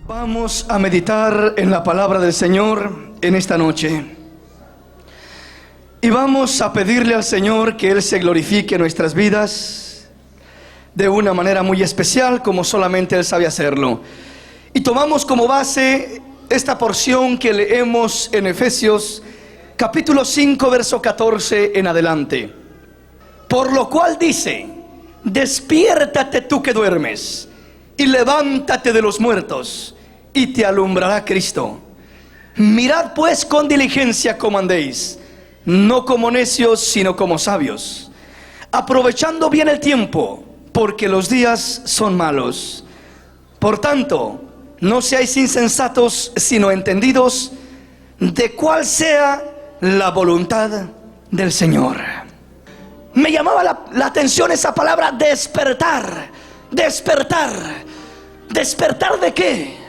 Vamos a meditar en la palabra del Señor en esta noche. Y vamos a pedirle al Señor que Él se glorifique en nuestras vidas de una manera muy especial, como solamente Él sabe hacerlo. Y tomamos como base esta porción que leemos en Efesios capítulo 5, verso 14 en adelante. Por lo cual dice: despiértate tú que duermes, y levántate de los muertos, y te alumbrará Cristo. Mirad pues con diligencia cómo andéis, no como necios, sino como sabios, aprovechando bien el tiempo, porque los días son malos. Por tanto, no seáis insensatos, sino entendidos de cuál sea la voluntad del Señor. Me llamaba la atención esa palabra despertar. Despertar. ¿Despertar de qué?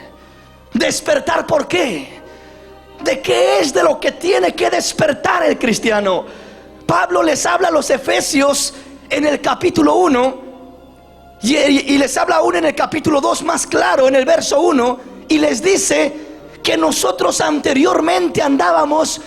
¿Despertar por qué? ¿De qué es de lo que tiene que despertar el cristiano? Pablo les habla a los efesios en el capítulo 1 y les habla aún en el capítulo 2 más claro, en el verso 1, y les dice que nosotros anteriormente andábamos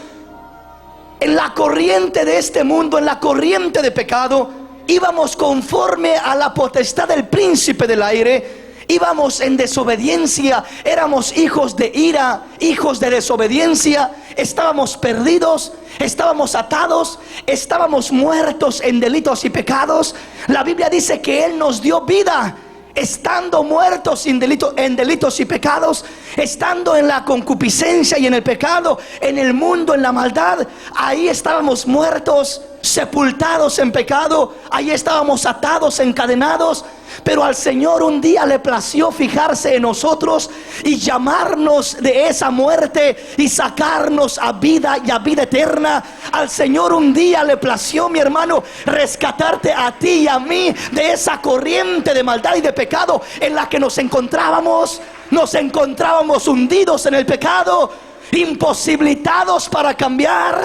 en la corriente de este mundo, en la corriente de pecado. Íbamos conforme a la potestad del príncipe del aire. Íbamos en desobediencia, éramos hijos de ira, hijos de desobediencia. Estábamos perdidos, estábamos atados, estábamos muertos en delitos y pecados. La Biblia dice que Él nos dio vida estando muertos en delitos y pecados, estando en la concupiscencia y en el pecado, en el mundo, en la maldad. Ahí estábamos muertos, sepultados en pecado. Ahí estábamos atados, encadenados. Pero al Señor un día le plació fijarse en nosotros y llamarnos de esa muerte y sacarnos a vida y a vida eterna. Al Señor un día le plació, mi hermano, rescatarte a ti y a mí de esa corriente de maldad y de pecado en la que nos encontrábamos. Nos encontrábamos hundidos en el pecado, imposibilitados para cambiar,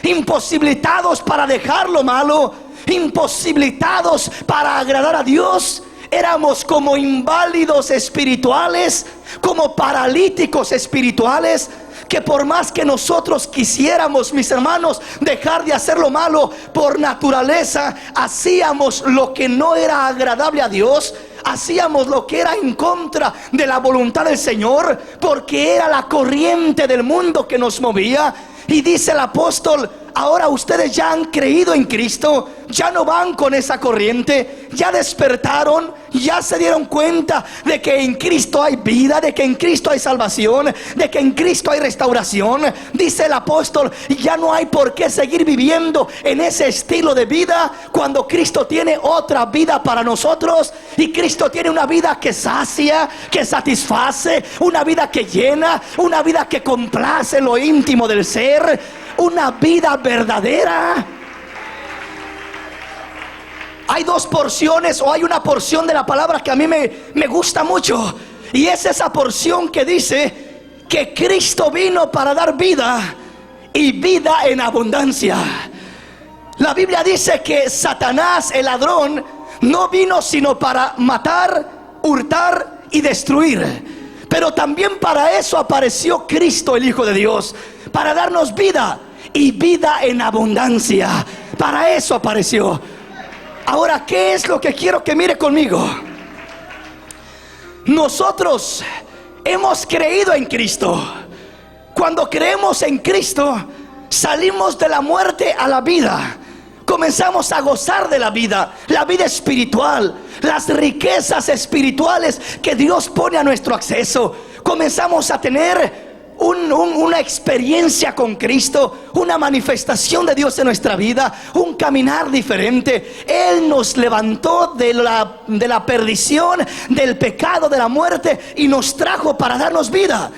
imposibilitados para dejar lo malo, imposibilitados para agradar a Dios. Éramos como inválidos espirituales, como paralíticos espirituales, que por más que nosotros quisiéramos, mis hermanos, dejar de hacer lo malo, por naturaleza hacíamos lo que no era agradable a Dios. Hacíamos lo que era en contra de la voluntad del Señor, porque era la corriente del mundo que nos movía. Y dice el apóstol: ahora ustedes ya han creído en Cristo, ya no van con esa corriente, ya despertaron, ya se dieron cuenta de que en Cristo hay vida, de que en Cristo hay salvación, de que en Cristo hay restauración. Dice el apóstol: ya no hay por qué seguir viviendo en ese estilo de vida, cuando Cristo tiene otra vida para nosotros. Y Cristo tiene una vida que sacia, que satisface, una vida que llena, una vida que complace lo íntimo del ser, una vida verdadera. Hay dos porciones, o hay una porción de la palabra que a mí me gusta mucho, y es esa porción que dice que Cristo vino para dar vida, y vida en abundancia. La Biblia dice que Satanás, el ladrón, no vino sino para matar, hurtar y destruir. Pero también para eso apareció Cristo, el Hijo de Dios, para darnos vida y vida en abundancia. Para eso apareció. Ahora, ¿qué es lo que quiero que mire conmigo? Nosotros hemos creído en Cristo. Cuando creemos en Cristo, salimos de la muerte a la vida. Comenzamos a gozar de la vida espiritual, las riquezas espirituales que Dios pone a nuestro acceso. Comenzamos a tener una experiencia con Cristo, una manifestación de Dios en nuestra vida, un caminar diferente. Él nos levantó de la perdición, del pecado, de la muerte, y nos trajo para darnos vida.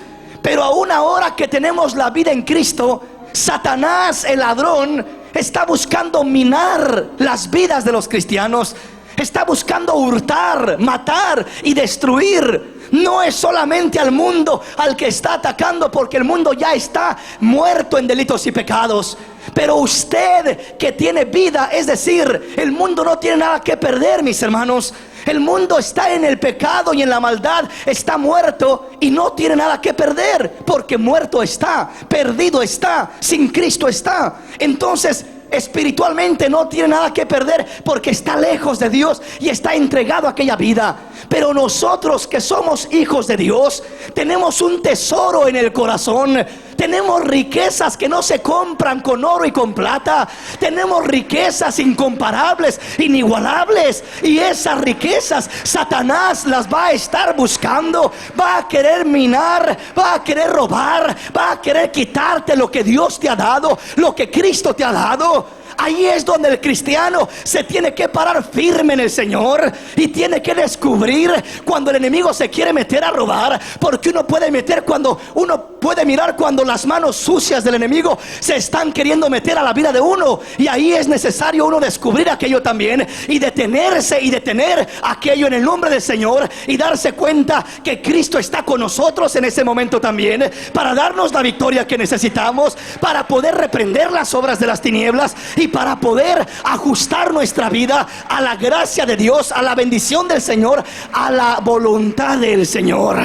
Pero aún ahora que tenemos la vida en Cristo, Satanás, el ladrón, está buscando minar las vidas de los cristianos. Está buscando hurtar, matar y destruir. No es solamente al mundo al que está atacando, porque el mundo ya está muerto en delitos y pecados. Pero usted que tiene vida, es decir, el mundo no tiene nada que perder, mis hermanos. El mundo está en el pecado y en la maldad, está muerto y no tiene nada que perder, porque muerto está, perdido está, sin Cristo está. Entonces, espiritualmente no tiene nada que perder, porque está lejos de Dios y está entregado a aquella vida. Pero nosotros que somos hijos de Dios, tenemos un tesoro en el corazón. Tenemos riquezas que no se compran con oro y con plata. Tenemos riquezas incomparables, inigualables. Y esas riquezas Satanás las va a estar buscando. Va a querer minar, va a querer robar, va a querer quitarte lo que Dios te ha dado, lo que Cristo te ha dado. Ahí es donde el cristiano se tiene que parar firme en el Señor y tiene que descubrir cuando el enemigo se quiere meter a robar, porque uno puede mirar cuando las manos sucias del enemigo se están queriendo meter a la vida de uno, y ahí es necesario uno descubrir aquello también y detenerse y detener aquello en el nombre del Señor, y darse cuenta que Cristo está con nosotros en ese momento también, para darnos la victoria que necesitamos, para poder reprender las obras de las tinieblas y para poder ajustar nuestra vida a la gracia de Dios, a la bendición del Señor, a la voluntad del Señor.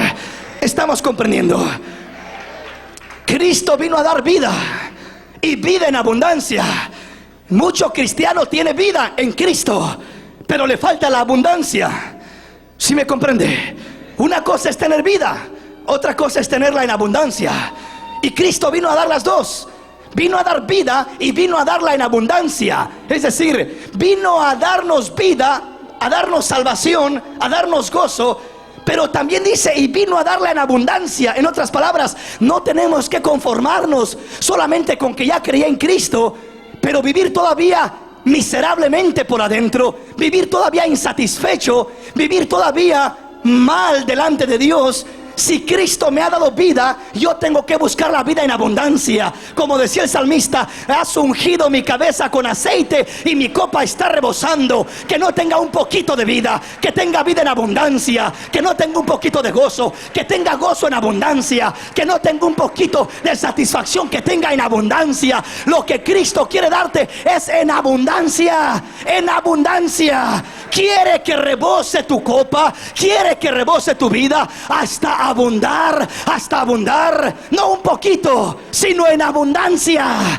¿Estamos comprendiendo? Cristo vino a dar vida, y vida en abundancia. Mucho cristiano tiene vida en Cristo, pero le falta la abundancia. ¿Sí me comprende? Una cosa es tener vida, otra cosa es tenerla en abundancia. Y Cristo vino a dar las dos. Vino a dar vida y vino a darla en abundancia. Es decir, vino a darnos vida, a darnos salvación, a darnos gozo. Pero también dice, y vino a darla en abundancia. En otras palabras, no tenemos que conformarnos solamente con que ya creí en Cristo, pero vivir todavía miserablemente por adentro, vivir todavía insatisfecho, vivir todavía mal delante de Dios. Si Cristo me ha dado vida, yo tengo que buscar la vida en abundancia. Como decía el salmista, has ungido mi cabeza con aceite y mi copa está rebosando. Que no tenga un poquito de vida, que tenga vida en abundancia. Que no tenga un poquito de gozo, que tenga gozo en abundancia. Que no tenga un poquito de satisfacción, que tenga en abundancia. Lo que Cristo quiere darte es en abundancia, en abundancia. Quiere que rebose tu copa, quiere que rebose tu vida hasta abundar, no un poquito, sino en abundancia.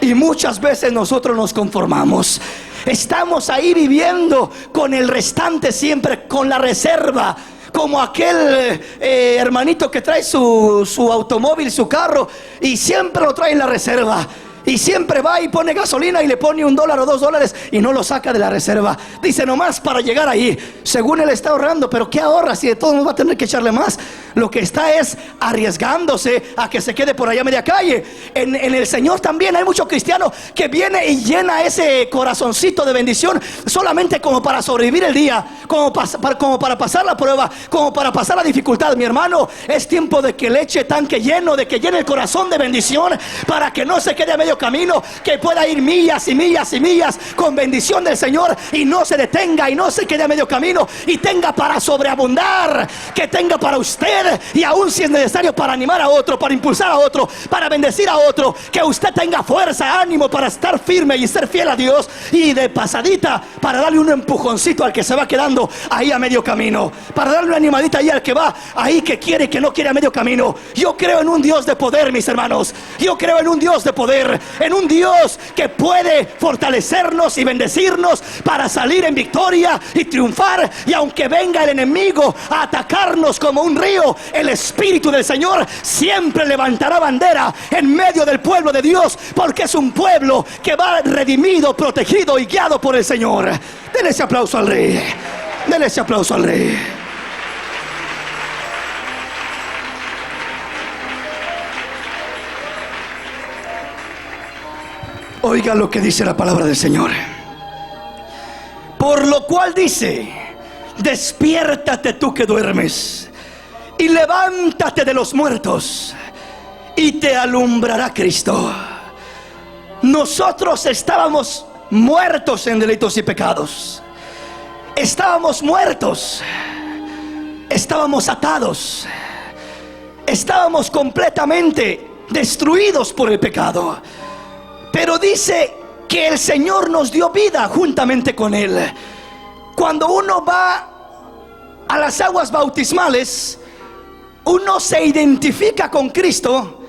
Y muchas veces nosotros nos conformamos. Estamos ahí viviendo con el restante, siempre con la reserva, como aquel hermanito que trae su automóvil, su carro, y siempre lo trae en la reserva. Y siempre va y pone gasolina y le pone $1 o $2 y no lo saca de la reserva. Dice, nomás para llegar ahí. Según él está ahorrando, pero ¿qué ahorra si de todos modos va a tener que echarle más? Lo que está es arriesgándose a que se quede por allá a media calle. En el Señor también hay mucho cristiano que viene y llena ese corazoncito de bendición solamente como para sobrevivir el día, como para pasar la prueba, como para pasar la dificultad. Mi hermano, es tiempo de que le eche tanque lleno, de que llene el corazón de bendición, para que no se quede a medio camino, que pueda ir millas y millas y millas con bendición del Señor, y no se detenga y no se quede a medio camino, y tenga para sobreabundar, que tenga para usted, y aún si es necesario para animar a otro, para impulsar a otro, para bendecir a otro, que usted tenga fuerza, ánimo para estar firme y ser fiel a Dios, y de pasadita para darle un empujoncito al que se va quedando ahí a medio camino, para darle una animadita ahí al que va ahí, que quiere y que no quiere a medio camino. Yo creo en un Dios de poder, mis hermanos. Yo creo en un Dios de poder, en un Dios que puede fortalecernos y bendecirnos para salir en victoria y triunfar. Y aunque venga el enemigo a atacarnos como un río, el Espíritu del Señor siempre levantará bandera en medio del pueblo de Dios, porque es un pueblo que va redimido, protegido y guiado por el Señor. Denle ese aplauso al Rey. Denle ese aplauso al Rey. Oiga lo que dice la palabra del Señor. Por lo cual dice, despiértate tú que duermes, y levántate de los muertos, y te alumbrará Cristo. Nosotros estábamos muertos en delitos y pecados. Estábamos muertos. Estábamos atados. Estábamos completamente destruidos por el pecado. Pero dice que el Señor nos dio vida juntamente con Él. Cuando uno va a las aguas bautismales, uno se identifica con Cristo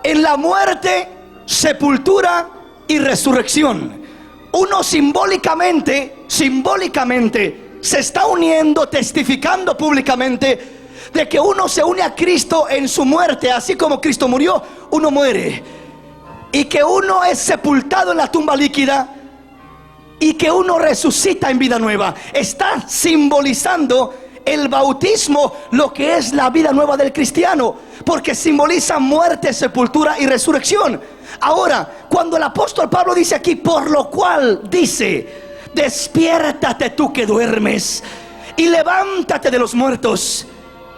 en la muerte, sepultura y resurrección. Uno simbólicamente se está uniendo, testificando públicamente de que uno se une a Cristo en su muerte. Así como Cristo murió, uno muere, y que uno es sepultado en la tumba líquida, y que uno resucita en vida nueva. Está simbolizando el bautismo lo que es la vida nueva del cristiano, porque simboliza muerte, sepultura y resurrección. Ahora, cuando el apóstol Pablo dice aquí, por lo cual dice, despiértate tú que duermes, y levántate de los muertos,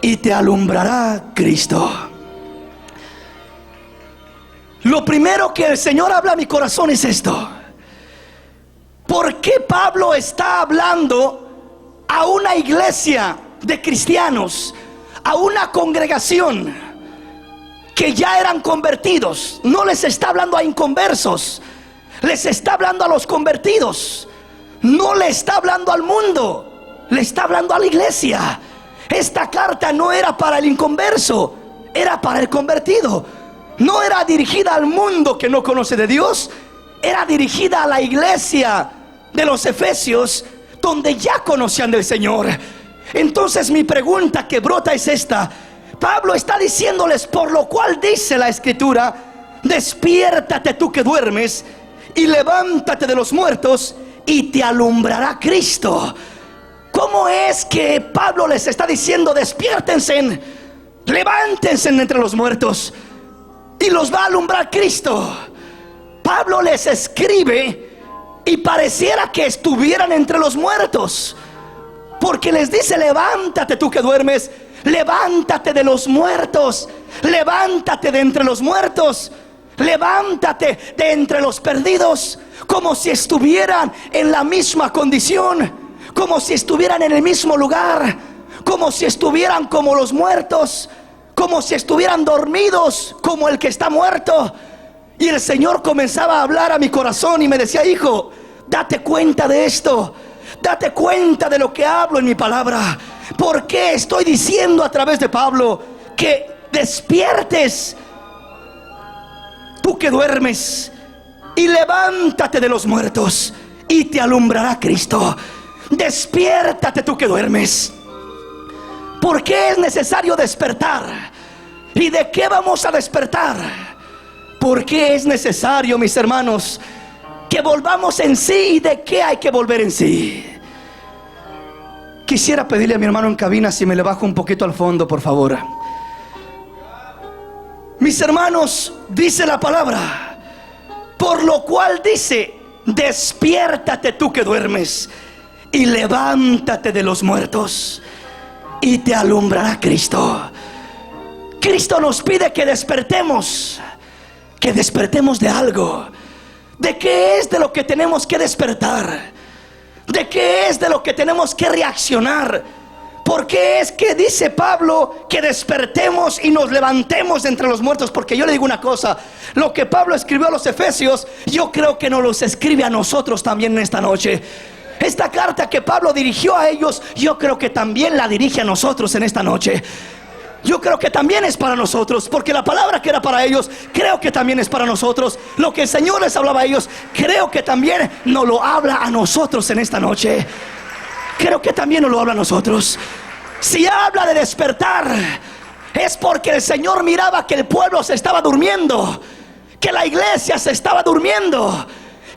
y te alumbrará Cristo. Lo primero que el Señor habla a mi corazón es esto: ¿por qué Pablo está hablando a una iglesia de cristianos, a una congregación que ya eran convertidos? No les está hablando a inconversos, les está hablando a los convertidos. No le está hablando al mundo, le está hablando a la iglesia. Esta carta no era para el inconverso, era para el convertido. No era dirigida al mundo que no conoce de Dios, era dirigida a la iglesia de los Efesios, donde ya conocían del Señor. Entonces mi pregunta que brota es esta: Pablo está diciéndoles, por lo cual dice la Escritura, despiértate tú que duermes, y levántate de los muertos, y te alumbrará Cristo. ¿Cómo es que Pablo les está diciendo, despiértense, levántense entre los muertos, y los va a alumbrar Cristo? Pablo les escribe y pareciera que estuvieran entre los muertos, porque les dice, levántate tú que duermes, levántate de los muertos, levántate de entre los muertos, levántate de entre los perdidos, como si estuvieran en la misma condición, como si estuvieran en el mismo lugar, como si estuvieran como los muertos, como si estuvieran dormidos como el que está muerto. Y el Señor comenzaba a hablar a mi corazón y me decía, hijo, date cuenta de esto, date cuenta de lo que hablo en mi palabra. ¿Por qué estoy diciendo a través de Pablo que despiertes tú que duermes, y levántate de los muertos, y te alumbrará Cristo? Despiértate tú que duermes. ¿Por qué es necesario despertar? ¿Y de qué vamos a despertar? ¿Por qué es necesario, mis hermanos, que volvamos en sí? ¿Y de qué hay que volver en sí? Quisiera pedirle a mi hermano en cabina si me le bajo un poquito al fondo, por favor. Mis hermanos, dice la palabra, por lo cual dice, despiértate tú que duermes, y levántate de los muertos, y te alumbrará Cristo. Cristo nos pide que despertemos de algo. ¿De qué es de lo que tenemos que despertar? ¿De qué es de lo que tenemos que reaccionar? ¿Por qué es que dice Pablo que despertemos y nos levantemos entre los muertos? Porque yo le digo una cosa, lo que Pablo escribió a los Efesios, yo creo que nos los escribe a nosotros también en esta noche. Esta carta que Pablo dirigió a ellos, yo creo que también la dirige a nosotros en esta noche. Yo creo que también es para nosotros, porque la palabra que era para ellos, creo que también es para nosotros. Lo que el Señor les hablaba a ellos, creo que también nos lo habla a nosotros en esta noche. Creo que también nos lo habla a nosotros. Si habla de despertar, es porque el Señor miraba que el pueblo se estaba durmiendo, que la iglesia se estaba durmiendo,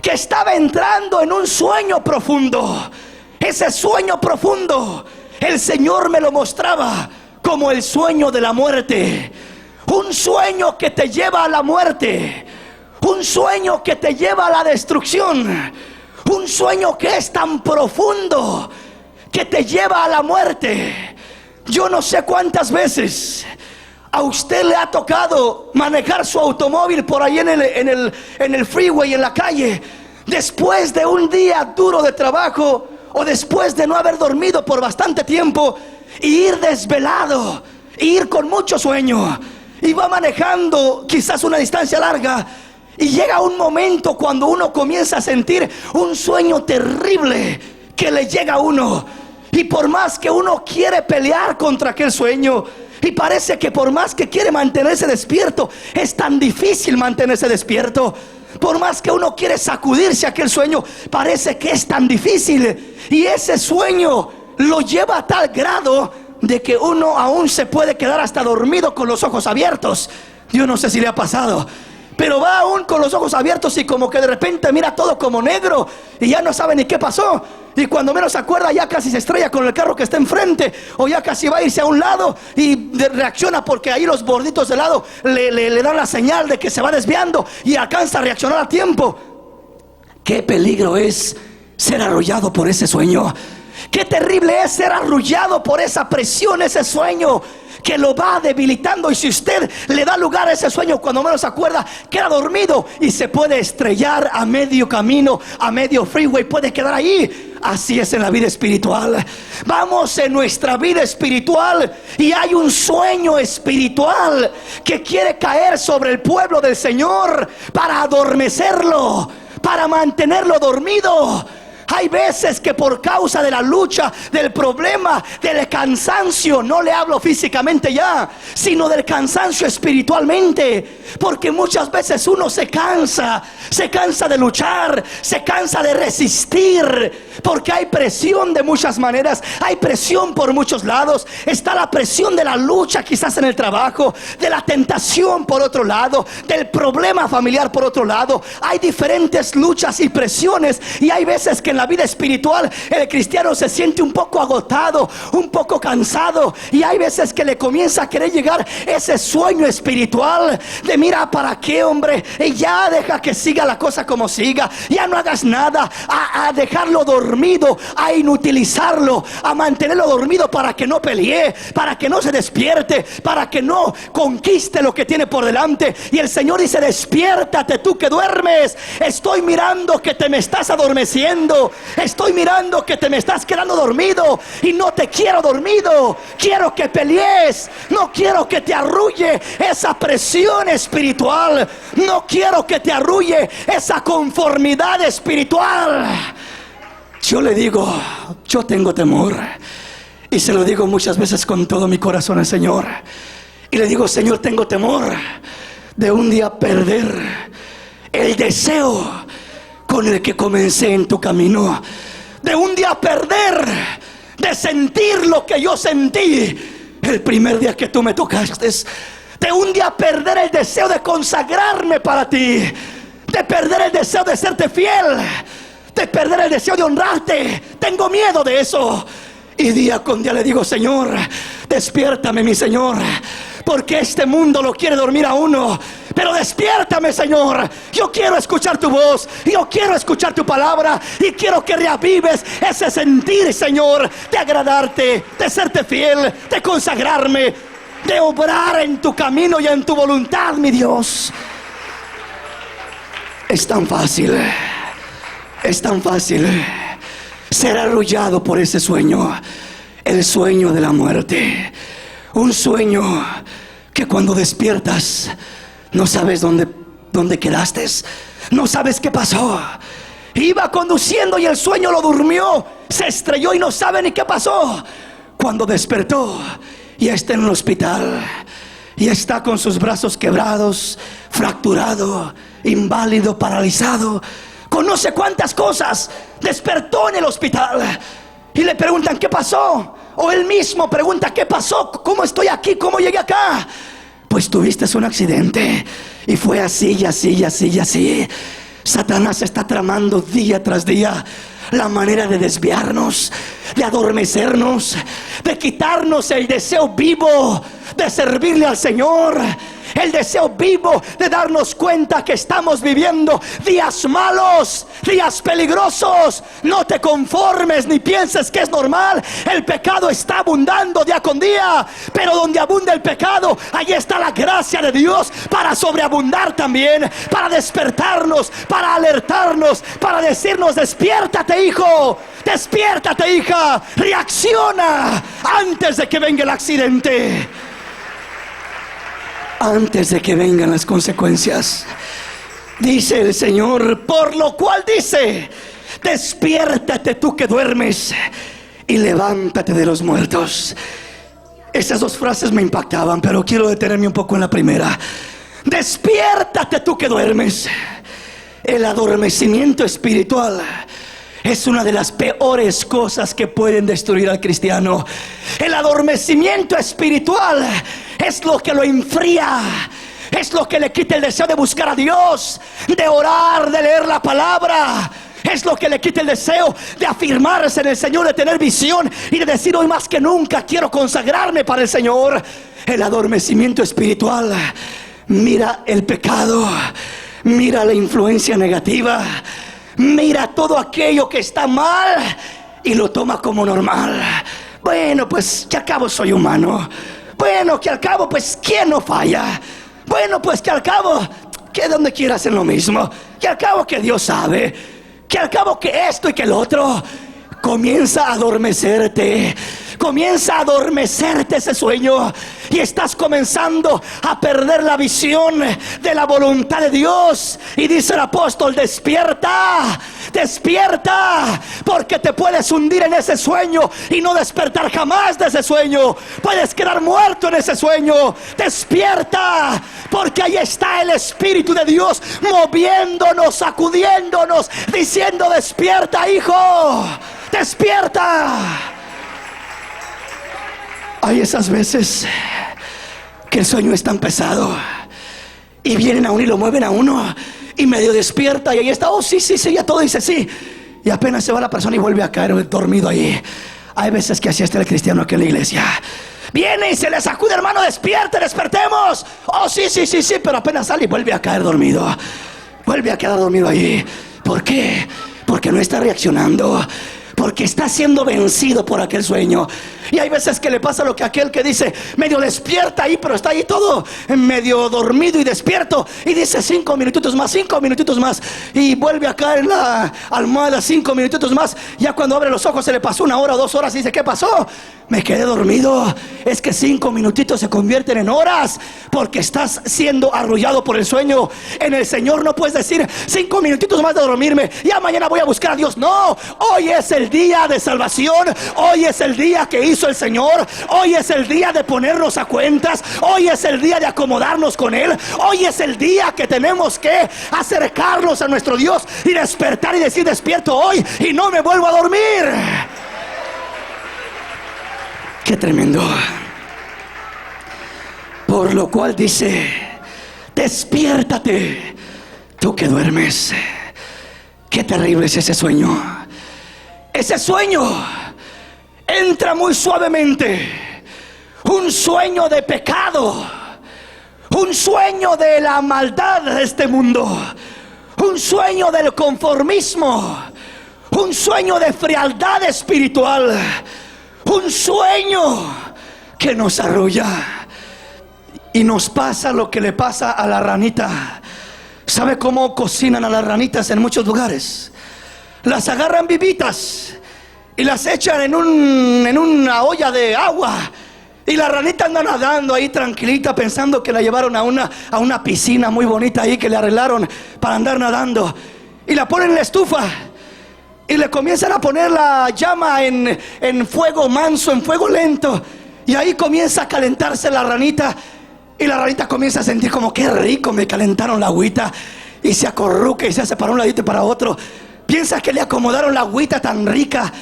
que estaba entrando en un sueño profundo. Ese sueño profundo, el Señor me lo mostraba como el sueño de la muerte. Un sueño que te lleva a la muerte, un sueño que te lleva a la destrucción, un sueño que es tan profundo que te lleva a la muerte. Yo no sé cuántas veces a usted le ha tocado manejar su automóvil por ahí en el freeway, en la calle, después de un día duro de trabajo, o después de no haber dormido por bastante tiempo, y ir desvelado, y ir con mucho sueño, y va manejando quizás una distancia larga, y llega un momento cuando uno comienza a sentir un sueño terrible que le llega a uno, Y por más que uno quiere pelear contra aquel sueño, y parece que por más que quiere mantenerse despierto, es tan difícil mantenerse despierto. Por más que uno quiere sacudirse aquel sueño, parece que es tan difícil. Y ese sueño lo lleva a tal grado de que uno aún se puede quedar hasta dormido con los ojos abiertos. Yo no sé si le ha pasado, pero va aún con los ojos abiertos y como que de repente mira todo como negro y ya no sabe ni qué pasó. Y cuando menos se acuerda, ya casi se estrella con el carro que está enfrente, o ya casi va a irse a un lado y reacciona porque ahí los borditos de lado le dan la señal de que se va desviando y alcanza a reaccionar a tiempo. Qué peligro es ser arrollado por ese sueño. Qué terrible es ser arrullado por esa presión, ese sueño que lo va debilitando. Y si usted le da lugar a ese sueño, cuando menos se acuerda, queda dormido y se puede estrellar a medio camino, a medio freeway, puede quedar ahí. Así es en la vida espiritual. Vamos en nuestra vida espiritual y hay un sueño espiritual que quiere caer sobre el pueblo del Señor para adormecerlo, para mantenerlo dormido. Hay veces que por causa de la lucha, del problema, del cansancio, no le hablo físicamente ya, sino del cansancio espiritualmente, porque muchas veces uno se cansa de luchar, se cansa de resistir, porque hay presión de muchas maneras, hay presión por muchos lados. Está la presión de la lucha quizás en el trabajo, de la tentación por otro lado, del problema familiar por otro lado. Hay diferentes luchas y presiones, y hay veces que en la vida espiritual el cristiano se siente un poco agotado, un poco cansado, y hay veces que le comienza a querer llegar ese sueño espiritual de mira, ¿para qué, hombre? Y ya deja que siga la cosa como siga, ya no hagas nada, a dejarlo dormido, a inutilizarlo, a mantenerlo dormido para que no pelee, para que no se despierte, para que no conquiste lo que tiene por delante. Y el Señor dice: despiértate tú que duermes, estoy mirando que te me estás adormeciendo, estoy mirando que te me estás quedando dormido, y no te quiero dormido, quiero que pelees, no quiero que te arrulle esa presión espiritual, no quiero que te arrulle esa conformidad espiritual. Yo le digo, yo tengo temor, y se lo digo muchas veces con todo mi corazón al Señor, y le digo: Señor, tengo temor de un día perder el deseo con el que comencé en tu camino, de un día perder, de sentir lo que yo sentí el primer día que tú me tocaste, de un día perder el deseo de consagrarme para ti, de perder el deseo de serte fiel, de perder el deseo de honrarte. Tengo miedo de eso, y día con día le digo: Señor, despiértame, mi Señor, porque este mundo lo quiere dormir a uno, pero despiértame, Señor. Yo quiero escuchar tu voz, yo quiero escuchar tu palabra, y quiero que reavives ese sentir, Señor, de agradarte, de serte fiel, de consagrarme, de obrar en tu camino y en tu voluntad, mi Dios. Es tan fácil ser arrullado por ese sueño, el sueño de la muerte. Un sueño que cuando despiertas no sabes dónde quedaste, no sabes qué pasó. Iba conduciendo y el sueño lo durmió, se estrelló y no sabe ni qué pasó. Cuando despertó, ya está en el hospital, y está con sus brazos quebrados, fracturado, inválido, paralizado, con no sé cuántas cosas. Despertó en el hospital y le preguntan: ¿qué pasó? O él mismo pregunta: ¿qué pasó? ¿Cómo estoy aquí? ¿Cómo llegué acá? Pues tuviste un accidente, y fue así y así y así y así. Satanás está tramando día tras día la manera de desviarnos, de adormecernos, de quitarnos el deseo vivo de servirle al Señor, el deseo vivo de darnos cuenta que estamos viviendo días malos, días peligrosos. No te conformes ni pienses que es normal. El pecado está abundando día con día, pero donde abunda el pecado, allí está la gracia de Dios para sobreabundar también, para despertarnos, para alertarnos, para decirnos: despiértate, hijo, despiértate, hija, reacciona antes de que venga el accidente, antes de que vengan las consecuencias. Dice el Señor: por lo cual dice: despiértate tú que duermes, y levántate de los muertos. Esas dos frases me impactaban, pero quiero detenerme un poco en la primera. Despiértate tú que duermes. El adormecimiento espiritual es una de las peores cosas que pueden destruir al cristiano. El adormecimiento espiritual es lo que lo enfría, es lo que le quita el deseo de buscar a Dios, de orar, de leer la palabra. Es lo que le quita el deseo de afirmarse en el Señor, de tener visión y de decir: hoy más que nunca quiero consagrarme para el Señor. El adormecimiento espiritual mira el pecado, mira la influencia negativa, mira todo aquello que está mal y lo toma como normal. Bueno, pues que al cabo soy humano. Bueno, que al cabo, pues ¿quién no falla? Bueno, pues que al cabo, que donde quiera hacen lo mismo. Que al cabo que Dios sabe. Que al cabo que esto y que el otro. Comienza a adormecerte. Comienza a adormecerte ese sueño. Y estás comenzando a perder la visión de la voluntad de Dios. Y dice el apóstol: despierta, despierta, porque te puedes hundir en ese sueño y no despertar jamás de ese sueño. Puedes quedar muerto en ese sueño. Despierta, porque ahí está el Espíritu de Dios moviéndonos, sacudiéndonos, diciendo: despierta, hijo, despierta. Hay esas veces que el sueño es tan pesado y vienen a uno y lo mueven a uno y medio despierta, y ahí está: oh sí, sí, sí, ya todo dice sí, y apenas se va la persona y vuelve a caer dormido ahí. Hay veces que así está el cristiano aquí en la iglesia. Viene y se le sacude: hermano, despierte, despertemos. Oh sí, sí, sí, sí, pero apenas sale y vuelve a caer dormido. Vuelve a quedar dormido ahí. ¿Por qué? Porque no está reaccionando, porque está siendo vencido por aquel sueño. Y hay veces que le pasa lo que aquel que dice: medio despierta ahí, pero está ahí todo medio dormido y despierto, y dice: 5 minutitos más, 5 minutitos más, y vuelve a caer en la almohada 5 minutitos más. Ya cuando abre los ojos se le pasó 1 hora, 2 horas, y dice: ¿qué pasó? Me quedé dormido. Es que 5 minutitos se convierten en horas, porque estás siendo arrullado por el sueño. En el Señor no puedes decir: 5 minutitos más de dormirme, ya mañana voy a buscar a Dios. No, hoy es el día de salvación. Hoy es el día que hizo el Señor. Hoy es el día de ponernos a cuentas. Hoy es el día de acomodarnos con Él. Hoy es el día que tenemos que acercarnos a nuestro Dios y despertar y decir: despierto hoy y no me vuelvo a dormir. Qué tremendo. Por lo cual dice: despiértate, tú que duermes. Qué terrible es ese sueño. Ese sueño entra muy suavemente. Un sueño de pecado, un sueño de la maldad de este mundo, un sueño del conformismo, un sueño de frialdad espiritual, un sueño que nos arrulla. Y nos pasa lo que le pasa a la ranita. ¿Sabe cómo cocinan a las ranitas en muchos lugares? Las agarran vivitas y las echan en una olla de agua, y la ranita anda nadando ahí tranquilita, pensando que la llevaron a una piscina muy bonita ahí que le arreglaron para andar nadando, y la ponen en la estufa y le comienzan a poner la llama en fuego manso, en fuego lento, y ahí comienza a calentarse la ranita. Y la ranita comienza a sentir como: qué rico, me calentaron la agüita, y se acorruca y se hace para un ladito y para otro. Piensa que le acomodaron la agüita tan rica.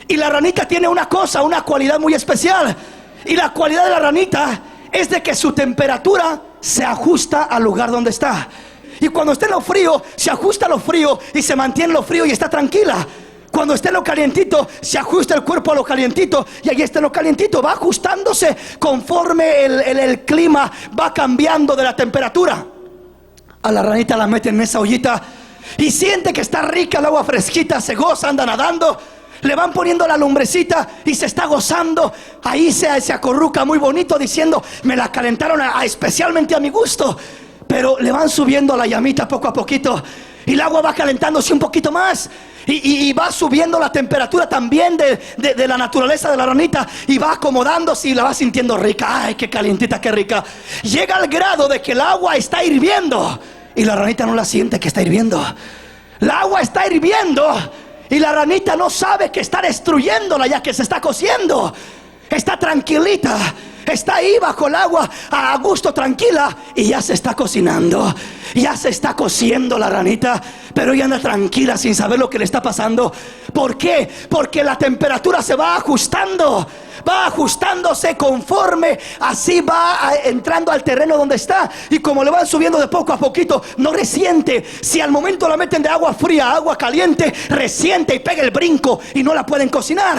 Y la ranita tiene una cosa, una cualidad muy especial. Y la cualidad de la ranita es de que su temperatura se ajusta al lugar donde está. Y cuando está en lo frío, se ajusta a lo frío y se mantiene en lo frío y está tranquila. Cuando está en lo calientito, se ajusta el cuerpo a lo calientito, y ahí está en lo calientito. Va ajustándose conforme el clima va cambiando de la temperatura. A la ranita la meten en esa ollita y siente que está rica el agua fresquita, se goza, anda nadando. Le van poniendo la lumbrecita y se está gozando. Ahí se acurruca muy bonito diciendo: me la calentaron especialmente a mi gusto. Pero le van subiendo la llamita poco a poquito, y el agua va calentándose un poquito más, y va subiendo la temperatura también de la naturaleza de la ranita, y va acomodándose y la va sintiendo rica. Ay, qué calientita, qué rica. Llega al grado de que el agua está hirviendo y la ranita no la siente que está hirviendo. El agua está hirviendo Y la ranita no sabe que está destruyéndola, ya que se está cociendo. Está tranquilita, está ahí bajo el agua a gusto, tranquila, y ya se está cocinando. Ya se está cociendo la ranita, pero ella anda tranquila sin saber lo que le está pasando. ¿Por qué? Porque la temperatura se va ajustando, va ajustándose conforme así va entrando al terreno donde está. Y como le van subiendo de poco a poquito, no resiente. Si al momento la meten de agua fría a agua caliente, resiente y pega el brinco y no la pueden cocinar.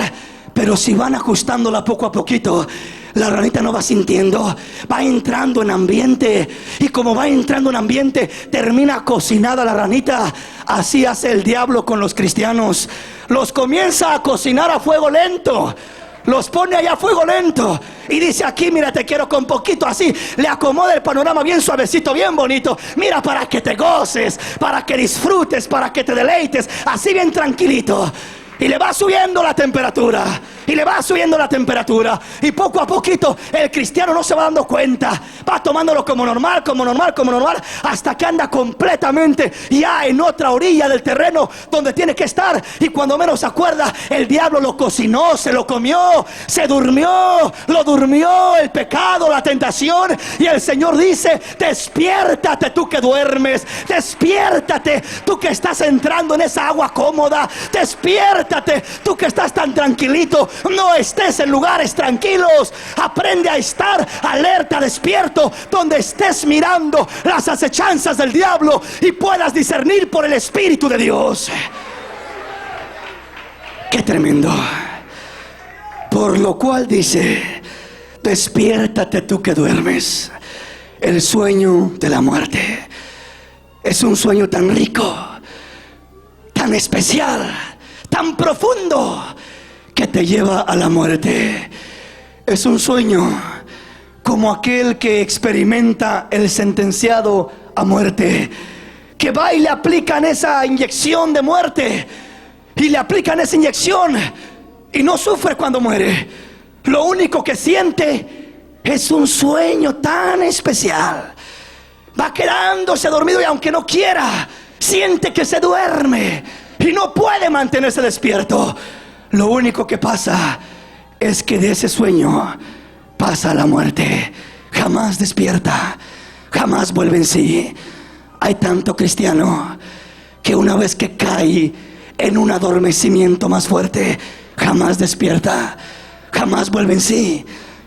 Pero si van ajustándola poco a poquito, la ranita no va sintiendo, va entrando en ambiente. Y como va entrando en ambiente, termina cocinada la ranita. Así hace el diablo con los cristianos. Los comienza a cocinar a fuego lento. Los pone allá a fuego lento. Y dice: aquí, mira, te quiero con poquito. Así le acomoda el panorama bien suavecito, bien bonito. Mira, para que te goces, para que disfrutes, para que te deleites. Así bien tranquilito. Y le va subiendo la temperatura. Y le va subiendo la temperatura. Y poco a poquito el cristiano no se va dando cuenta. Va tomándolo como normal, como normal, como normal, hasta que anda completamente ya en otra orilla del terreno donde tiene que estar. Y cuando menos se acuerda, el diablo lo cocinó, se lo comió, se durmió, lo durmió el pecado, la tentación. Y el Señor dice: despiértate tú que duermes. Despiértate tú que estás entrando en esa agua cómoda. Despiértate tú que estás tan tranquilito. No estés en lugares tranquilos. Aprende a estar alerta, despierto, donde estés mirando las acechanzas del diablo y puedas discernir por el Espíritu de Dios. Qué tremendo. Por lo cual dice: despiértate tú que duermes. El sueño de la muerte es un sueño tan rico, tan especial, tan profundo, que te lleva a la muerte. Es un sueño como aquel que experimenta el sentenciado a muerte, que va y le aplican esa inyección de muerte, y le aplican esa inyección y no sufre cuando muere. Lo único que siente es un sueño tan especial. Va quedándose dormido, y aunque no quiera, siente que se duerme y no puede mantenerse despierto. Lo único que pasa es que de ese sueño pasa la muerte. Jamás despierta, jamás vuelve en sí. Hay tanto cristiano que una vez que cae en un adormecimiento más fuerte, jamás despierta, jamás vuelve en sí,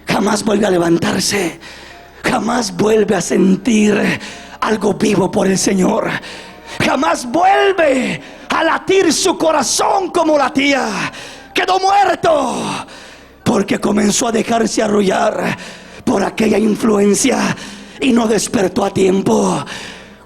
jamás vuelve a levantarse, jamás vuelve a sentir algo vivo por el Señor. Jamás vuelve a latir su corazón como latía. Quedó muerto porque comenzó a dejarse arrullar por aquella influencia y no despertó a tiempo.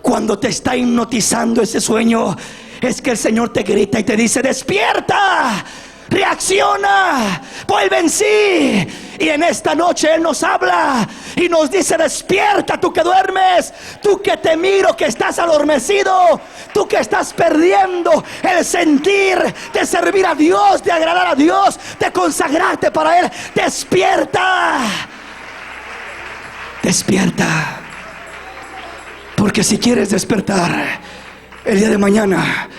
Cuando te está hipnotizando ese sueño, es que el Señor te grita y te dice: despierta, reacciona, vuelve en sí. Y en esta noche Él nos habla y nos dice: despierta tú que duermes, tú que te miro que estás adormecido, tú que estás perdiendo el sentir de servir a Dios, de agradar a Dios, de consagrarte para Él. Despierta, despierta. Porque si quieres despertar, el día de mañana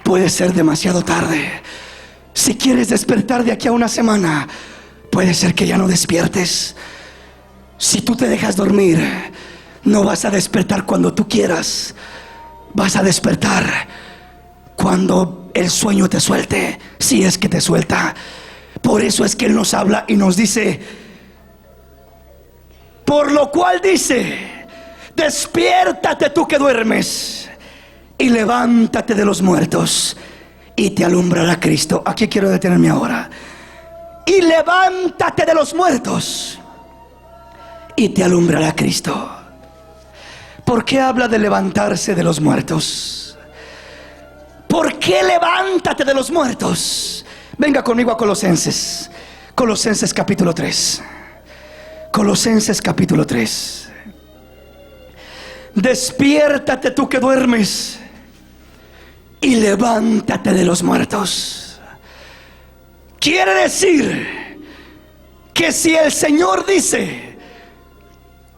puede ser demasiado tarde. Si quieres despertar de aquí a una semana, puede ser que ya no despiertes. Si tú te dejas dormir, no vas a despertar cuando tú quieras. Vas a despertar cuando el sueño te suelte, si es que te suelta. Por eso es que Él nos habla y nos dice: por lo cual dice, despiértate tú que duermes y levántate de los muertos y te alumbrará Cristo. Aquí quiero detenerme ahora. Y levántate de los muertos y te alumbrará Cristo. ¿Por qué habla de levantarse de los muertos? ¿Por qué levántate de los muertos? Venga conmigo a Colosenses. Colosenses capítulo 3. Colosenses capítulo 3. Despiértate tú que duermes y levántate de los muertos. Quiere decir que si el Señor dice: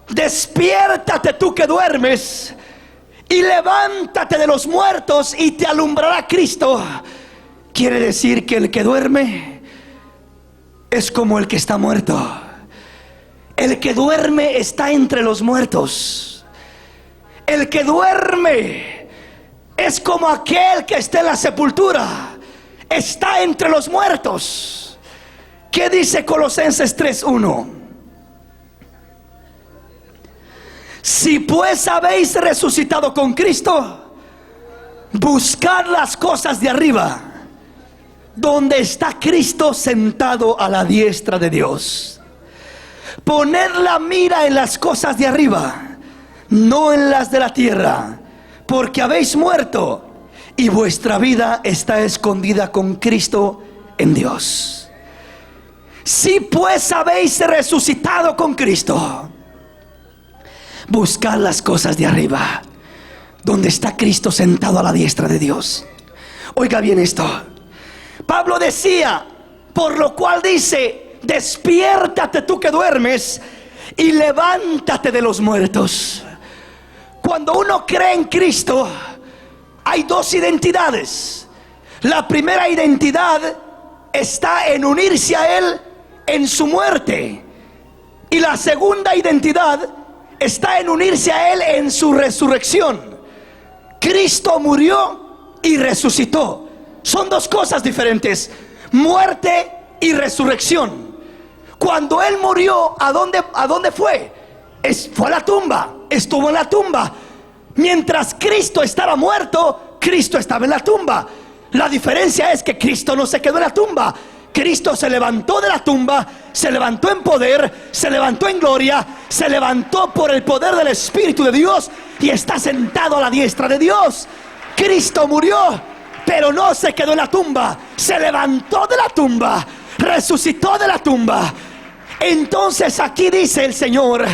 despiértate tú que duermes y levántate de los muertos y te alumbrará Cristo, quiere decir que el que duerme es como el que está muerto. El que duerme está entre los muertos. El que duerme es como aquel que está en la sepultura, está entre los muertos. ¿Qué dice Colosenses 3:1? Si pues habéis resucitado con Cristo, buscad las cosas de arriba, donde está Cristo sentado a la diestra de Dios. Poned la mira en las cosas de arriba, no en las de la tierra, porque habéis muerto y vuestra vida está escondida con Cristo en Dios. Si pues habéis resucitado con Cristo, buscad las cosas de arriba, donde está Cristo sentado a la diestra de Dios. Oiga bien esto. Pablo decía, por lo cual dice: despiértate tú que duermes y levántate de los muertos. Cuando uno cree en Cristo, hay dos identidades. La primera identidad está en unirse a Él en su muerte, y la segunda identidad está en unirse a Él en su resurrección. Cristo murió y resucitó. Son dos cosas diferentes: muerte y resurrección. Cuando Él murió, ¿a dónde fue? Fue a la tumba, estuvo en la tumba. Mientras Cristo estaba muerto, Cristo estaba en la tumba. La diferencia es que Cristo no se quedó en la tumba. Cristo se levantó de la tumba, se levantó en poder, se levantó en gloria, se levantó por el poder del Espíritu de Dios y está sentado a la diestra de Dios. Cristo murió, pero no se quedó en la tumba, se levantó de la tumba, resucitó de la tumba. Entonces aquí dice el Señor: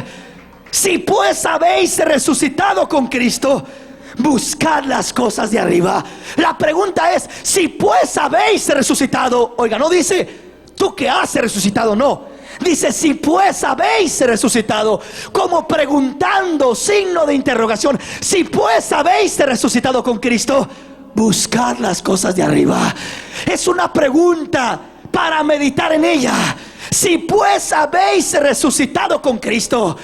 si pues habéis resucitado con Cristo, buscad las cosas de arriba. La pregunta es: si pues habéis resucitado. Oiga, no dice tú que has resucitado, no. Dice: si pues habéis resucitado, como preguntando, signo de interrogación. Si pues habéis resucitado con Cristo, buscad las cosas de arriba. Es una pregunta para meditar en ella. Si pues habéis resucitado con Cristo.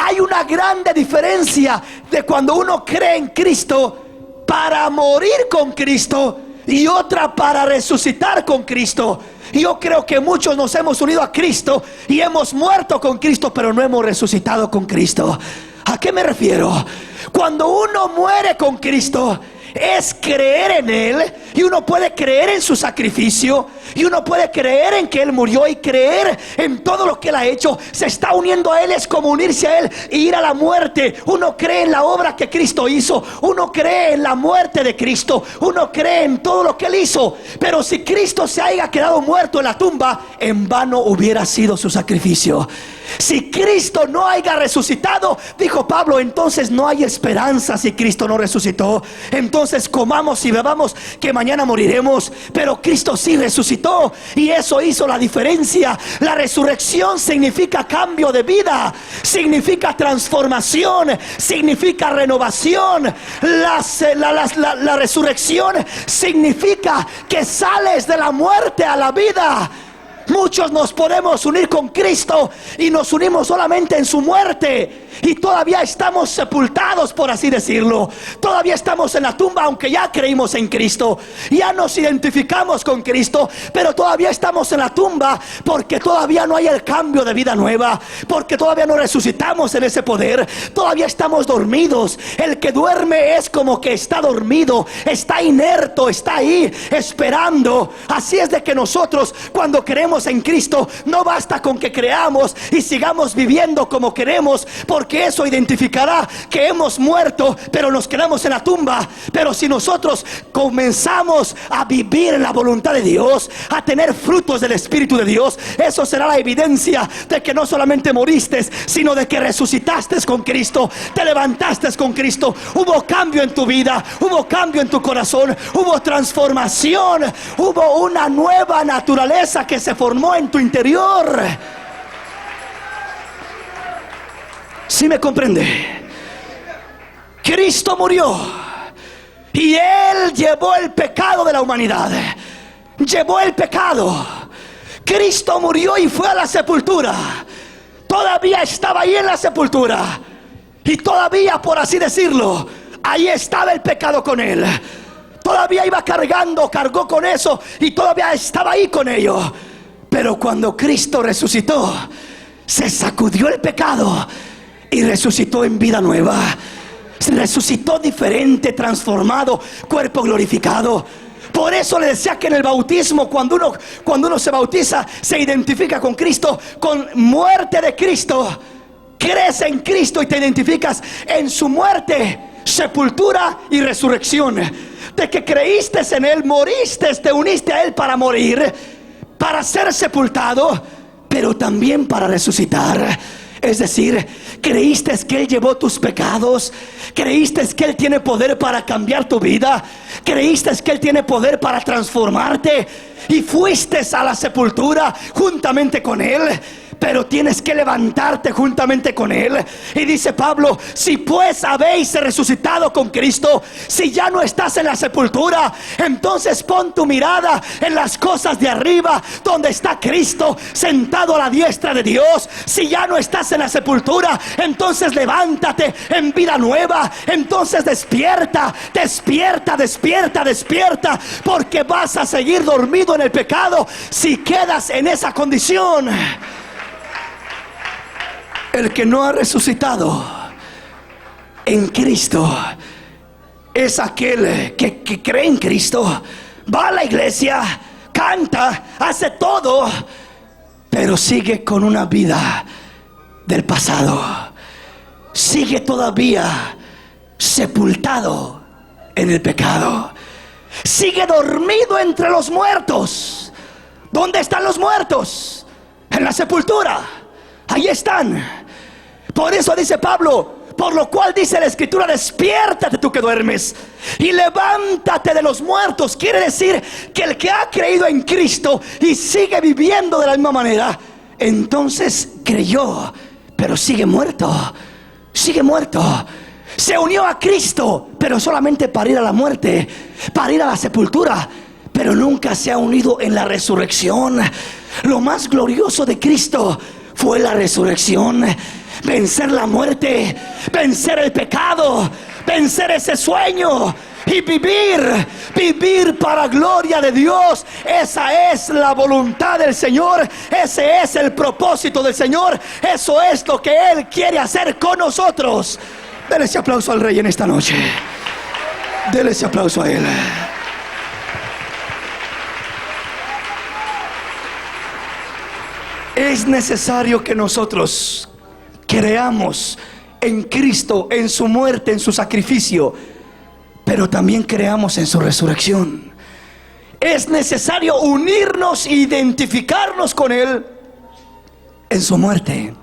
Hay una grande diferencia de cuando uno cree en Cristo para morir con Cristo y otra para resucitar con Cristo. Yo creo que muchos nos hemos unido a Cristo y hemos muerto con Cristo, pero no hemos resucitado con Cristo. ¿A qué me refiero? Cuando uno muere con Cristo, es creer en Él, y uno puede creer en su sacrificio, y uno puede creer en que Él murió y creer en todo lo que Él ha hecho. Se está uniendo a Él, es como unirse a Él e ir a la muerte. Uno cree en la obra que Cristo hizo, uno cree en la muerte de Cristo, uno cree en todo lo que Él hizo. Pero si Cristo se haya quedado muerto en la tumba, en vano hubiera sido su sacrificio. Si Cristo no haya resucitado, dijo Pablo, entonces no hay esperanza. Si Cristo no resucitó, entonces comamos y bebamos, que mañana moriremos. Pero Cristo sí resucitó, y eso hizo la diferencia. La resurrección significa cambio de vida, significa transformación, significa renovación. La resurrección significa que sales de la muerte a la vida. Muchos nos podemos unir con Cristo y nos unimos solamente en su muerte, y todavía estamos sepultados, por así decirlo. Todavía estamos en la tumba, aunque ya creímos en Cristo, ya nos identificamos con Cristo, pero todavía estamos en la tumba porque todavía no hay el cambio de vida nueva, porque todavía no resucitamos en ese poder. Todavía estamos dormidos. El que duerme es como que está dormido, está inerto, está ahí esperando. Así es de que nosotros, cuando creemos en Cristo, no basta con que creamos y sigamos viviendo como queremos, porque eso identificará que hemos muerto, pero nos quedamos en la tumba. Pero si nosotros comenzamos a vivir en la voluntad de Dios, a tener frutos del Espíritu de Dios, eso será la evidencia de que no solamente moriste, sino de que resucitaste con Cristo, te levantaste con Cristo. Hubo cambio en tu vida, hubo cambio en tu corazón, hubo transformación, hubo una nueva naturaleza que se formó en tu interior. ¿Sí me comprende? Cristo murió y Él llevó el pecado de la humanidad. llevó el pecado. Cristo murió y fue a la sepultura. Todavía estaba ahí en la sepultura. Y todavía, por así decirlo, ahí estaba el pecado con él. Todavía iba cargó con eso y todavía estaba ahí con ello. Pero cuando Cristo resucitó, se sacudió el pecado y resucitó en vida nueva. Resucitó diferente, transformado, cuerpo glorificado. Por eso le decía que en el bautismo, cuando uno se bautiza, se identifica con Cristo, con muerte de Cristo. Crees en Cristo y te identificas en su muerte, sepultura y resurrección. De que creíste en Él, moriste, te uniste a Él para morir, para ser sepultado, pero también para resucitar. Es decir, creíste que Él llevó tus pecados, creíste que Él tiene poder para cambiar tu vida, creíste que Él tiene poder para transformarte y fuiste a la sepultura juntamente con Él. Pero tienes que levantarte juntamente con Él. Y dice Pablo: si pues habéis resucitado con Cristo, si ya no estás en la sepultura, entonces pon tu mirada en las cosas de arriba, donde está Cristo sentado a la diestra de Dios. Si ya no estás en la sepultura, entonces levántate en vida nueva. Entonces despierta, despierta, despierta, despierta, porque vas a seguir dormido en el pecado si quedas en esa condición. El que no ha resucitado en Cristo es aquel que cree en Cristo, va a la iglesia, canta, hace todo, pero sigue con una vida del pasado. Sigue todavía sepultado en el pecado. Sigue dormido entre los muertos. ¿Dónde están los muertos? En la sepultura. Ahí están. Por eso dice Pablo: por lo cual dice la Escritura, despiértate tú que duermes y levántate de los muertos. Quiere decir que el que ha creído en Cristo y sigue viviendo de la misma manera, entonces creyó, pero sigue muerto. Sigue muerto. Se unió a Cristo, pero solamente para ir a la muerte, para ir a la sepultura, pero nunca se ha unido en la resurrección. Lo más glorioso de Cristo fue la resurrección. Vencer la muerte, vencer el pecado, vencer ese sueño y vivir para gloria de Dios. Esa es la voluntad del Señor, ese es el propósito del Señor, eso es lo que Él quiere hacer con nosotros. Dele ese aplauso al Rey en esta noche. Dele ese aplauso a Él. Es necesario que nosotros creamos en Cristo, en su muerte, en su sacrificio, pero también creamos en su resurrección. Es necesario unirnos e identificarnos con Él en su muerte,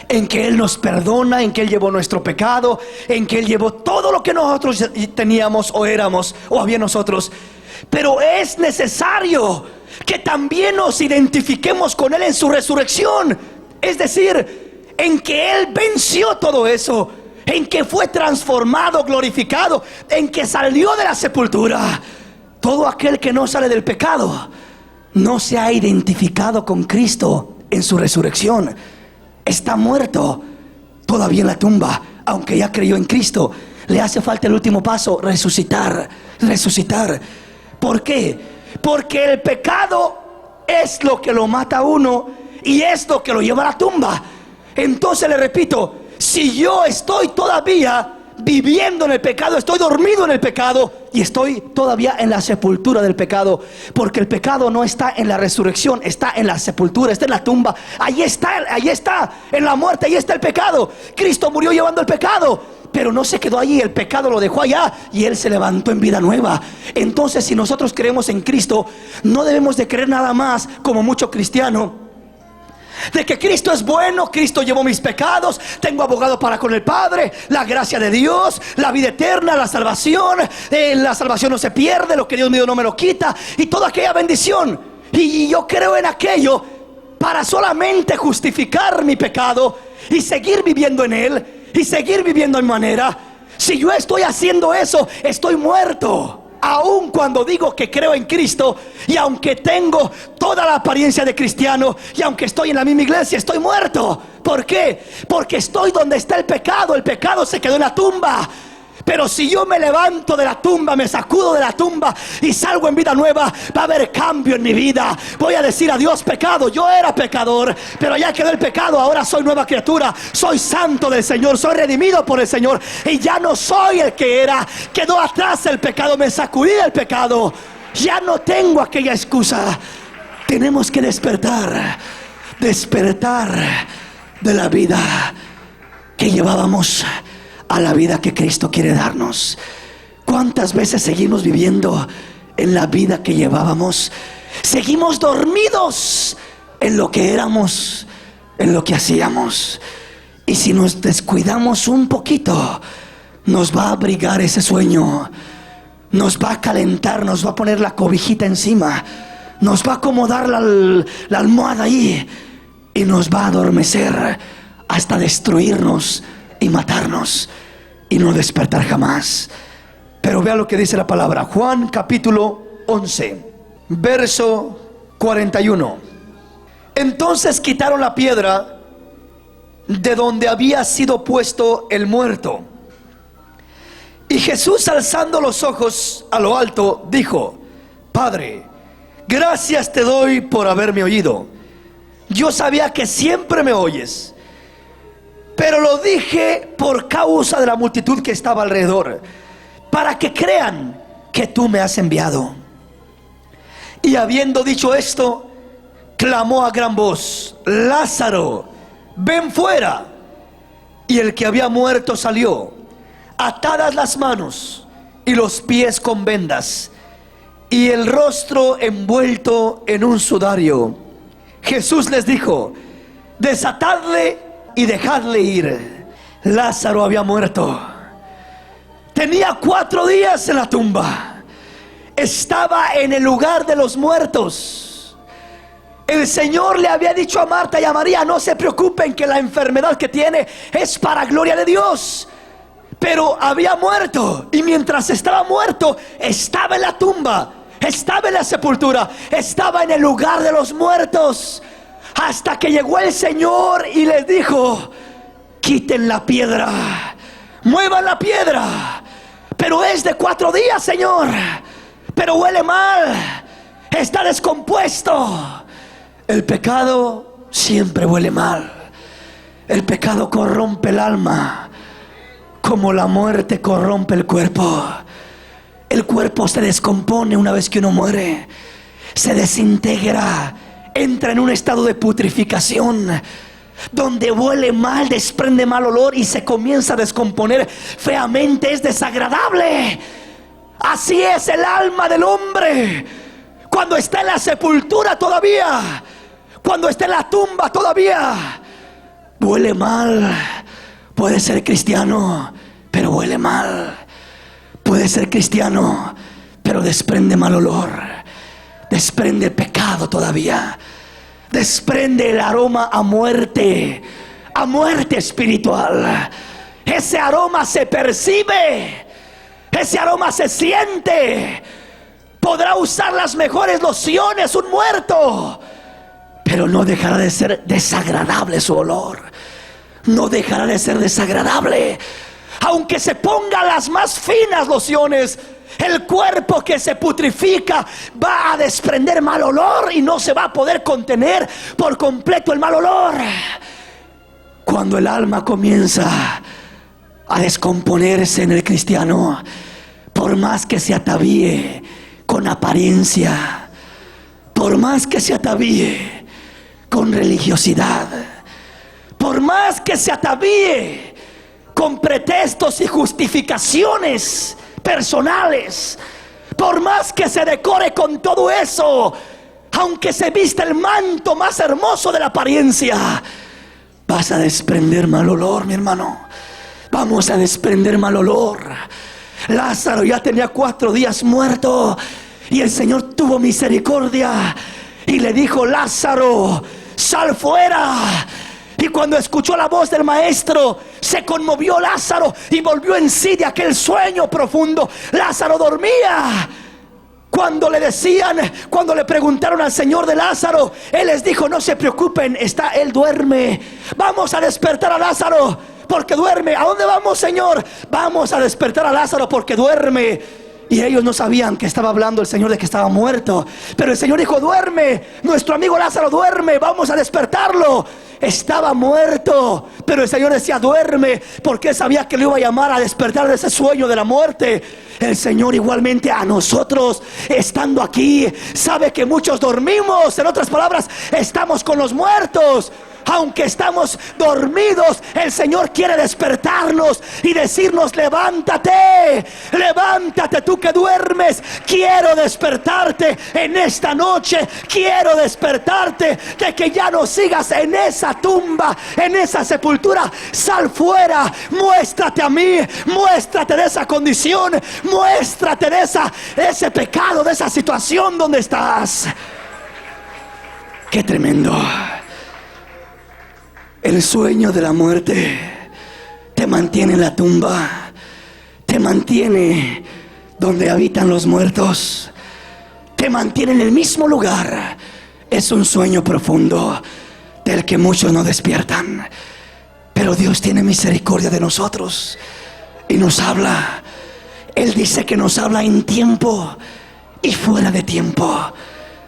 en que Él nos perdona, en que Él llevó nuestro pecado, en que Él llevó todo lo que nosotros teníamos o éramos o había nosotros. Pero es necesario que también nos identifiquemos con Él en su resurrección. Es decir, en que Él venció todo eso, en que fue transformado, glorificado, en que salió de la sepultura. Todo aquel que no sale del pecado no se ha identificado con Cristo en su resurrección. Está muerto todavía en la tumba, aunque ya creyó en Cristo. Le hace falta el último paso: resucitar, resucitar. ¿Por qué? Porque el pecado es lo que lo mata a uno y es lo que lo lleva a la tumba. Entonces le repito, si yo estoy todavía viviendo en el pecado, estoy dormido en el pecado y estoy todavía en la sepultura del pecado, porque el pecado no está en la resurrección, está en la sepultura, está en la tumba. Ahí está en la muerte, ahí está el pecado. Cristo murió llevando el pecado, pero no se quedó allí, el pecado lo dejó allá y Él se levantó en vida nueva. Entonces, si nosotros creemos en Cristo, no debemos de creer nada más, como mucho cristiano, de que Cristo es bueno, Cristo llevó mis pecados, tengo abogado para con el Padre, la gracia de Dios, la vida eterna, la salvación no se pierde, lo que Dios me dio no me lo quita, y toda aquella bendición. Y yo creo en aquello para solamente justificar mi pecado y seguir viviendo en él y seguir viviendo en manera. Si yo estoy haciendo eso, estoy muerto. Aun cuando digo que creo en Cristo, y aunque tengo toda la apariencia de cristiano, y aunque estoy en la misma iglesia, estoy muerto. ¿Por qué? Porque estoy donde está el pecado. El pecado se quedó en la tumba. Pero si yo me levanto de la tumba, me sacudo de la tumba y salgo en vida nueva, va a haber cambio en mi vida. Voy a decir adiós pecado. Yo era pecador, pero ya quedó el pecado. Ahora soy nueva criatura. Soy santo del Señor. Soy redimido por el Señor. Y ya no soy el que era. Quedó atrás el pecado. Me sacudí del pecado. Ya no tengo aquella excusa. Tenemos que despertar. Despertar de la vida que llevábamos a la vida que Cristo quiere darnos. ¿Cuántas veces seguimos viviendo en la vida que llevábamos? Seguimos dormidos en lo que éramos, en lo que hacíamos. Y si nos descuidamos un poquito, nos va a abrigar ese sueño, nos va a calentar, nos va a poner la cobijita encima, nos va a acomodar la almohada ahí y nos va a adormecer hasta destruirnos y matarnos y no despertar jamás. Pero vea lo que dice la palabra. Juan capítulo 11 verso 41. Entonces quitaron la piedra de donde había sido puesto el muerto, y Jesús, alzando los ojos a lo alto, dijo: Padre, gracias te doy por haberme oído. Yo sabía que siempre me oyes, pero lo dije por causa de la multitud que estaba alrededor, para que crean que tú me has enviado. Y habiendo dicho esto, clamó a gran voz: Lázaro, ven fuera. Y el que había muerto salió, atadas las manos y los pies con vendas, y el rostro envuelto en un sudario. Jesús les dijo: desatadle y dejadle ir. Lázaro había muerto. Tenía 4 días en la tumba. Estaba en el lugar de los muertos. El Señor le había dicho a Marta y a María: no se preocupen, que la enfermedad que tiene es para gloria de Dios. Pero había muerto, y mientras estaba muerto, estaba en la tumba, estaba en la sepultura, estaba en el lugar de los muertos. Hasta que llegó el Señor y les dijo: quiten la piedra, muevan la piedra. Pero es de 4 días, Señor, pero huele mal, está descompuesto. El pecado siempre huele mal. El pecado corrompe el alma, como la muerte corrompe el cuerpo. El cuerpo se descompone una vez que uno muere, se desintegra, entra en un estado de putrificación, donde huele mal, desprende mal olor y se comienza a descomponer feamente. Es desagradable. Así es el alma del hombre cuando está en la sepultura todavía, cuando está en la tumba todavía. Huele mal. Puede ser cristiano, pero huele mal. Puede ser cristiano, pero desprende mal olor, desprende pecado todavía, desprende el aroma a muerte espiritual. Ese aroma se percibe, ese aroma se siente. Podrá usar las mejores lociones un muerto, pero no dejará de ser desagradable su olor. No dejará de ser desagradable. Aunque se ponga las más finas lociones, el cuerpo que se putrifica va a desprender mal olor y no se va a poder contener por completo el mal olor. Cuando el alma comienza a descomponerse en el cristiano, por más que se atavíe con apariencia, por más que se atavíe con religiosidad, por más que se atavíe con pretextos y justificaciones personales, por más que se decore con todo eso, aunque se vista el manto más hermoso de la apariencia, vas a desprender mal olor, mi hermano. Vamos a desprender mal olor. Lázaro ya tenía 4 días muerto, y el Señor tuvo misericordia y le dijo: Lázaro, sal fuera. Y cuando escuchó la voz del maestro, se conmovió Lázaro y volvió en sí de aquel sueño profundo. Lázaro dormía. Cuando le preguntaron al Señor de Lázaro, Él les dijo: no se preocupen, Él duerme. Vamos a despertar a Lázaro porque duerme. ¿A dónde vamos, Señor? Vamos a despertar a Lázaro porque duerme. Y ellos no sabían que estaba hablando el Señor de que estaba muerto. Pero el Señor dijo: duerme, nuestro amigo Lázaro duerme, vamos a despertarlo. Estaba muerto, pero el Señor decía: duerme, porque Él sabía que lo iba a llamar a despertar de ese sueño de la muerte. El Señor igualmente a nosotros, estando aquí, sabe que muchos dormimos. En otras palabras, estamos con los muertos. Aunque estamos dormidos, el Señor quiere despertarnos y decirnos: levántate, levántate tú que duermes. Quiero despertarte en esta noche. Quiero despertarte de que ya no sigas en esa tumba, en esa sepultura. Sal fuera, muéstrate a mí, muéstrate de esa condición, muéstrate de ese pecado, de esa situación donde estás. Qué tremendo. El sueño de la muerte te mantiene en la tumba, te mantiene donde habitan los muertos, te mantiene en el mismo lugar. Es un sueño profundo del que muchos no despiertan. Pero Dios tiene misericordia de nosotros y nos habla. Él dice que nos habla en tiempo y fuera de tiempo,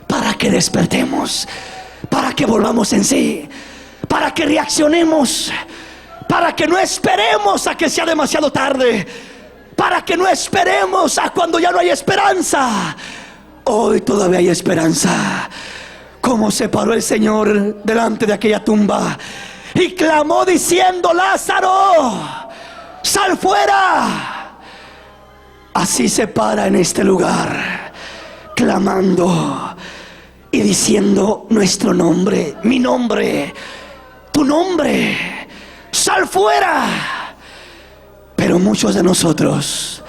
para que despertemos, para que volvamos en sí, para que reaccionemos, para que no esperemos a que sea demasiado tarde, para que no esperemos a cuando ya no hay esperanza. Hoy todavía hay esperanza. Como se paró el Señor delante de aquella tumba y clamó diciendo: Lázaro, sal fuera. Así se para en este lugar, clamando y diciendo nuestro nombre, mi nombre, tu nombre, sal fuera. Pero muchos de nosotros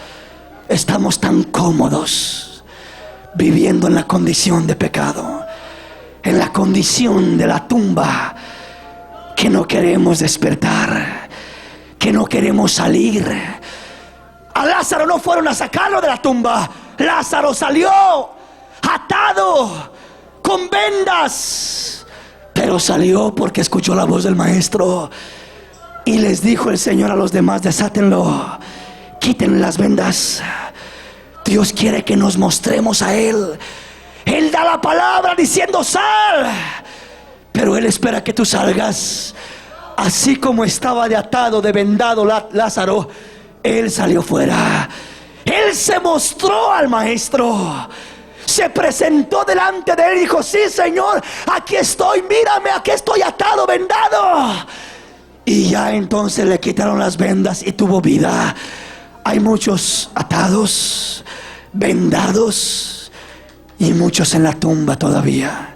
estamos tan cómodos viviendo en la condición de pecado, en la condición de la tumba, que no queremos despertar, que no queremos salir. A Lázaro no fueron a sacarlo de la tumba. Lázaro salió atado con vendas, pero salió porque escuchó la voz del maestro. Y les dijo el Señor a los demás: desátenlo, quiten las vendas. Dios quiere que nos mostremos a Él. Él da la palabra diciendo: sal. Pero Él espera que tú salgas. Así como estaba de atado, de vendado Lázaro, Él salió fuera. Él se mostró al maestro, se presentó delante de él y dijo: sí, Señor, aquí estoy, mírame, aquí estoy atado, vendado. Y ya entonces le quitaron las vendas y tuvo vida. Hay muchos atados, vendados, y muchos en la tumba todavía,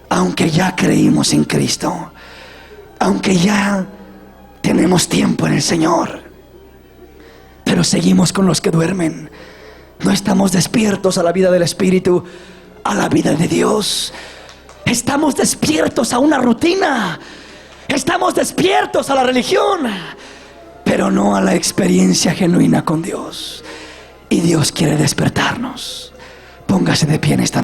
aunque ya creímos en Cristo, aunque ya tenemos tiempo en el Señor, pero seguimos con los que duermen. No estamos despiertos a la vida del Espíritu, a la vida de Dios. Estamos despiertos a una rutina, estamos despiertos a la religión, pero no a la experiencia genuina con Dios. Y Dios quiere despertarnos. Póngase de pie en esta